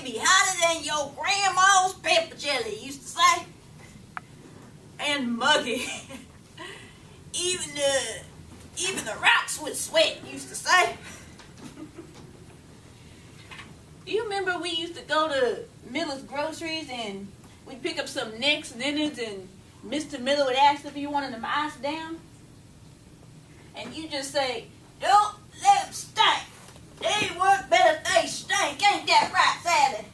it be hotter than your grandma's pepper jelly, used to say. And muggy. Even the rocks would sweat, used to say. Do you remember we used to go to Miller's Groceries and we'd pick up some necks and innards and Mr. Miller would ask if you wanted them iced down? And you just say, don't let them stink. They work better if they stink. Ain't that right, Sally?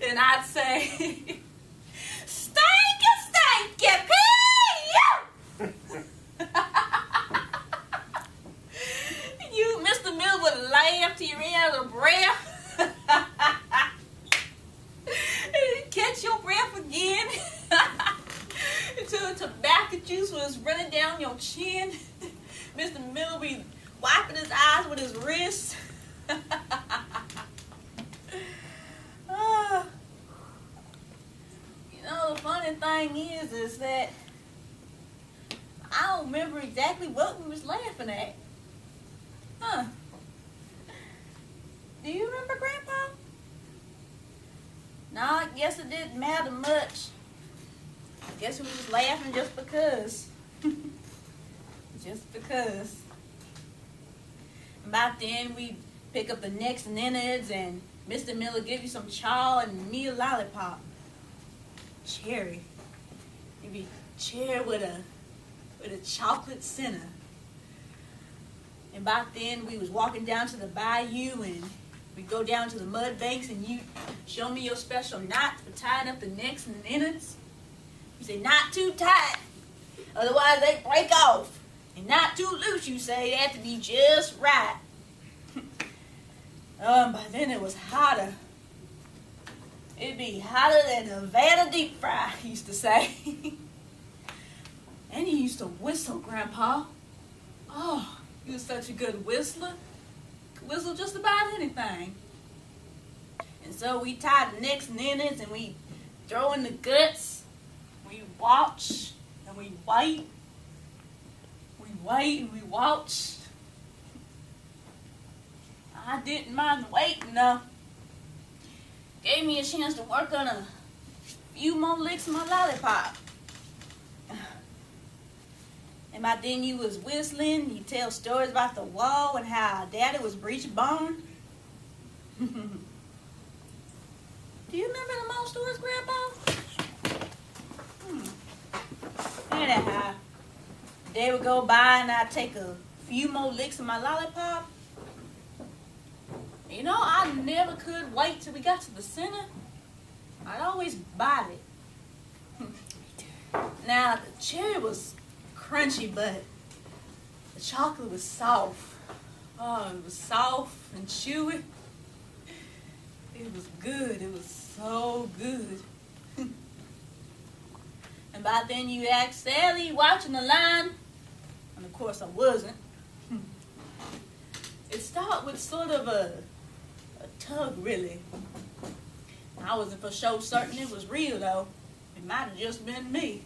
And I'd say, stanky, pee! You, Mr. Miller, would laugh till you ran out of breath. And catch your breath again. Until the tobacco juice was running down your chin. Mr. Miller would be wiping his eyes with his wrist. You know, the funny thing is that I don't remember exactly what we was laughing at. Huh. Do you remember, Grandpa? No, I guess it didn't matter much. I guess we was laughing just because. Just because. Back then, we'd pick up the necks and innards, and Mr. Miller give you some chaw and me a lollipop. Cherry. It'd be cherry with a chocolate center. And back then, we was walking down to the bayou, and we'd go down to the mud banks, and you show me your special knots for tying up the necks and innards. You say, not too tight, otherwise they break off. And not too loose, you say, they have to be just right. By then it was hotter. It'd be hotter than a vat of deep fry, he used to say. And he used to whistle, Grandpa. Oh, he was such a good whistler. Could whistle just about anything. And so we tied the necks and innards, and we throw in the guts. We watch, and we wait. We wait and we watch. I didn't mind waiting though. Gave me a chance to work on a few more licks of my lollipop. And by then you was whistling, you tell stories about the wall and how Daddy was breech bone. Do you remember the most stories, Grandpa? Anyhow, the day would go by and I'd take a few more licks of my lollipop. You know, I never could wait till we got to the center. I'd always bite it. Now, the cherry was crunchy, but the chocolate was soft. Oh, it was soft and chewy. It was good. It was so good. And by then you asked Sally, watching the line? And of course I wasn't. It started with sort of a tug, really. I wasn't for sure certain it was real, though. It might have just been me.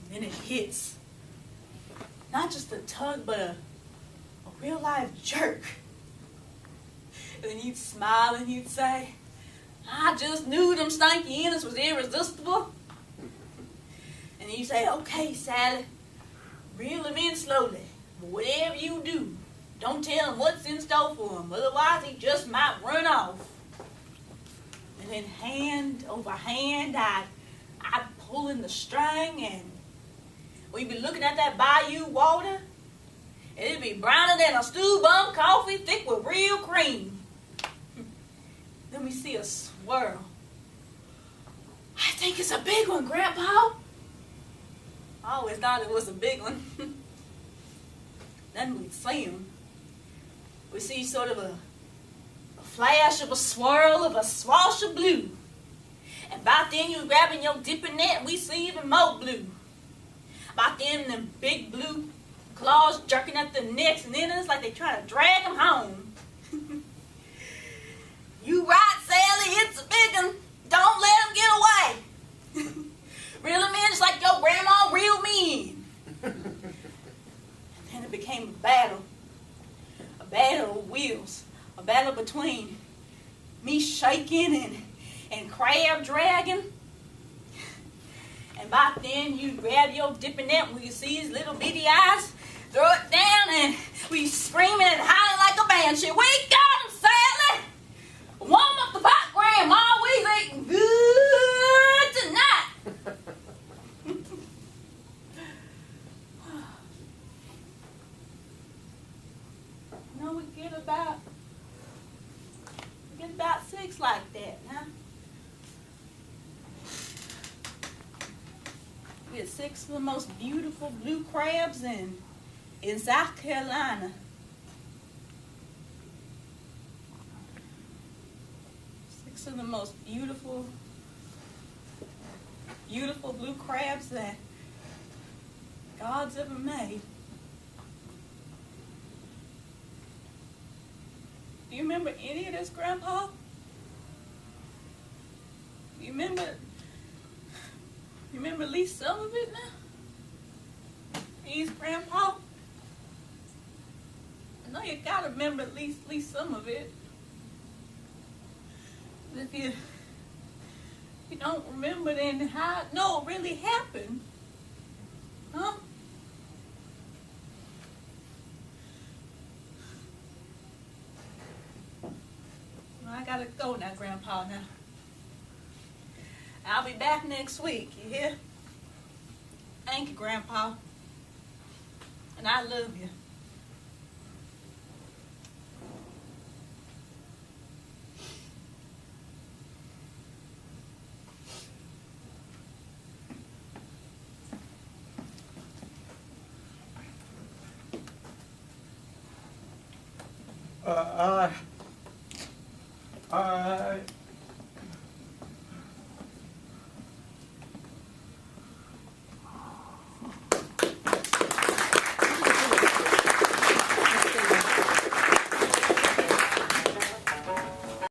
And then it hits. Not just a tug, but a real-life jerk. And then you'd smile and you'd say, I just knew them stanky innards was irresistible. And then you say, okay, Sally, reel him in slowly. But whatever you do, don't tell him what's in store for him. Otherwise, he just might run off. And then hand over hand, I'd pull in the string, and we'd be looking at that bayou water. And it'd be browner than a stew bum coffee, thick with real cream. Then we see a swirl. I think it's a big one, Grandpa. I always thought it was a big one. Then we'd see him. We see sort of a flash of a swirl of a swash of blue. And by then you grabbing your dipping net and we see even more blue. By then them big blue claws jerking at the necks and innards like they trying to drag them home. You right, Sally, it's a big one. Don't let him get away. Reel him in just like your grandma reeled me in. And then it became a battle. A battle of wheels. A battle between me shaking and crab dragging. And by then you grab your dipping net when you see his little bitty eyes, throw it down, and we screaming and howling like a banshee. We got him, Sally! Warm up the pot, Grandma. We's eating good tonight. You know, we get about 6 like that, huh? We had 6 of the most beautiful blue crabs in South Carolina. 6 of the most beautiful blue crabs that God's ever made. Do you remember any of this, Grandpa? You remember at least some of it now? Please, Grandpa? I know you gotta remember at least some of it. But if you don't remember, then how no, it really happened? Huh? Well, I gotta go now, Grandpa, now. I'll be back next week, you hear? Thank you, Grandpa. And I love you.